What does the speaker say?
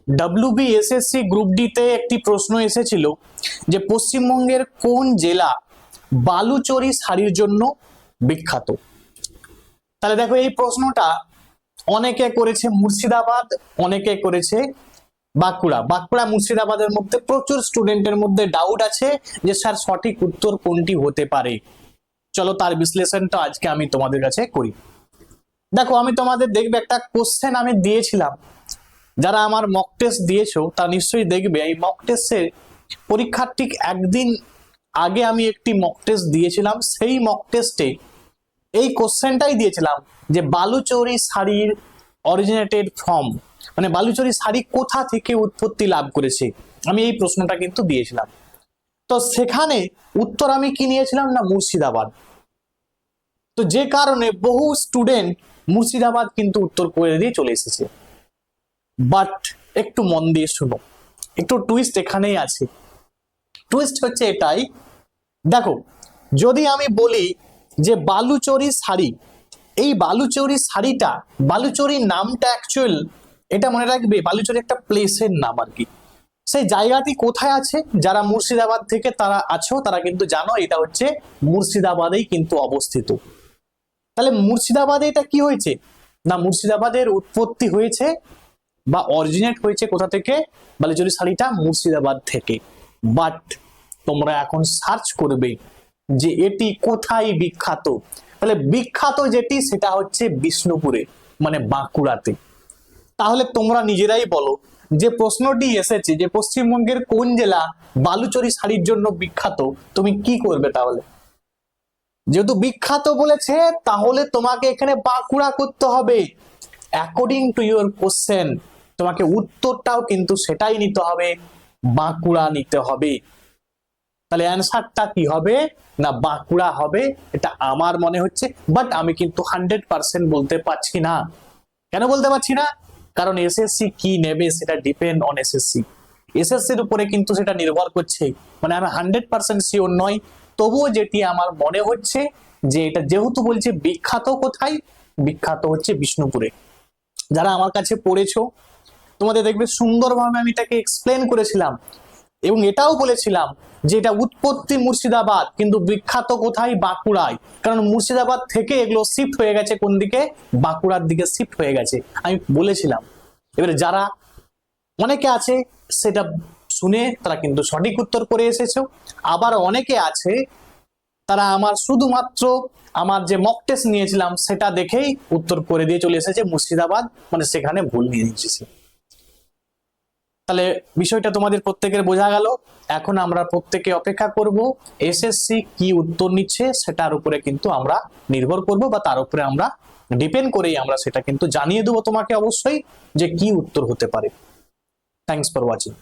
WBSSC group D তে একটি প্রশ্ন এসেছিল যে পশ্চিমবঙ্গের কোন জেলা বালুচরী শাড়ির জন্য বিখ্যাত। তাহলে দেখো এই প্রশ্নটা অনেকে করেছে মুর্শিদাবাদ, অনেকে করেছে বাঁকুড়া। বাঁকুড়া মুর্শিদাবাদের মধ্যে প্রচুর স্টুডেন্টের মধ্যে ডাউট আছে যে স্যার সঠিক উত্তর কোনটি হতে পারে। চলো তার বিশ্লেষণটা আজকে আমি তোমাদের কাছে করি। দেখো আমি তোমাদের দেখবে একটা কোশ্চেন আমি দিয়েছিলাম, যারা আমার মক টেস্ট দিয়েছো তারা নিশ্চয়ই দেখবে এই মক টেস্টের পরীক্ষার ঠিক একদিন আগে আমি একটি মক টেস্ট দিয়েছিলাম। সেই মক টেস্টে এই কোশ্চেনটাই দিয়েছিলাম যে বালুচরী শাড়ির অরিজিনেটেড ফ্রম, মানে বালুচরী শাড়ি কোথা থেকে উৎপত্তি লাভ করেছে, আমি এই প্রশ্নটা কিন্তু দিয়েছিলাম। তো সেখানে উত্তর আমি কি নিয়েছিলাম না মুর্শিদাবাদ। তো যে কারণে বহু স্টুডেন্ট মুর্শিদাবাদ কিন্তু উত্তর করে দিয়ে চলে এসেছে। বাট একটু মন দিয়ে শুনো, একটু টুইস্ট এখানেই আছে। টুইস্ট হচ্ছে এটাই, দেখো যদি আমি বলি যে বালুচরী শাড়ি, এই বালুচরী শাড়িটা, বালুচরী নামটা অ্যাকচুয়াল এটা মনে রাখবে বালুচরী একটা প্লেসের নাম আর কি। সেই জায়গাটি কোথায় আছে, যারা মুর্শিদাবাদ থেকে তারা আছো তারা কিন্তু জানো এটা হচ্ছে মুর্শিদাবাদেই কিন্তু অবস্থিত। তাহলে মুর্শিদাবাদে এটা কি হয়েছে না, মুর্শিদাবাদের উৎপত্তি হয়েছে বা অরিজিনেট হয়েছে কোথা থেকে, বালুচরী শাড়িটা মুর্শিদাবাদ থেকে। বাট তোমরা এখন সার্চ করবে যে এটি কোথায় বিখ্যাত, তাহলে বিখ্যাত যেটি সেটা হচ্ছে বিষ্ণুপুরে মানে বাঁকুড়াতে। তাহলে তোমরা নিজেরাই বলো যে প্রশ্নটি এসেছে যে পশ্চিমবঙ্গের কোন জেলা বালুচরী শাড়ির জন্য বিখ্যাত, তুমি কি করবে? তাহলে যেহেতু বিখ্যাত বলেছে তাহলে তোমাকে এখানে বাঁকুড়া করতে হবে। অ্যাকর্ডিং টু ইউর কোশ্চেন তোমাকে উত্তরটাও কিন্তু সেটাই নিতে হবে, বাঁকুড়া নিতে হবে। তাহলে অ্যান্সারটা কি হবে না বাঁকুড়া হবে, এটা আমার মনে হচ্ছে। বাট আমি কিন্তু 100% বলতে পারছি না। কেন বলতে পারছি না? কারণ এসএসসি কি নেবে সেটা ডিপেন্ড অন এসএসসি। এসএসসির উপরে কিন্তু সেটা নির্ভর করছে, মানে আমি 100% শিওর নয়। তবুও যেটি আমার মনে হচ্ছে যে এটা যেহেতু বলছে বিখ্যাত কোথায়, বিখ্যাত হচ্ছে বিষ্ণুপুরে। যারা আমার কাছে পড়েছো তোমাদের দেখবে সুন্দরভাবে আমি এটাকে এক্সপ্লেন করেছিলাম এবং এটাও বলেছিলাম যে এটা উৎপত্তি মুর্শিদাবাদ কিন্তু বিখ্যাত কোথায়, বাঁকুড়ায়। কারণ মুর্শিদাবাদ থেকে এগুলো শিফট হয়ে গেছে কোন দিকে, বাঁকুড়ার দিকে শিফট হয়ে গেছে, আমি বলেছিলাম। এবারে যারা অনেকে আছে সেটা শুনে তারা কিন্তু সঠিক উত্তর করে এসেছো, আবার অনেকে আছে তারা আমার শুধুমাত্র আমার যে মক টেস্ট নিয়েছিলাম সেটা দেখেই উত্তর করে দিয়ে চলে এসেছে মুর্শিদাবাদ, মানে সেখানে ভুল নিয়ে নিয়েছে। তাহলে বিষয়টা তোমাদের প্রত্যেকের বোঝা গেল। এখন আমরা প্রত্যেকে অপেক্ষা করব এসএসসি কি উত্তর নিচ্ছে সেটার উপরে কিন্তু আমরা নির্ভর করব বা তার উপরে আমরা ডিপেন্ড করেই আমরা সেটা কিন্তু জানিয়ে দেবো তোমাকে অবশ্যই যে কি উত্তর হতে পারে। Thanks for watching.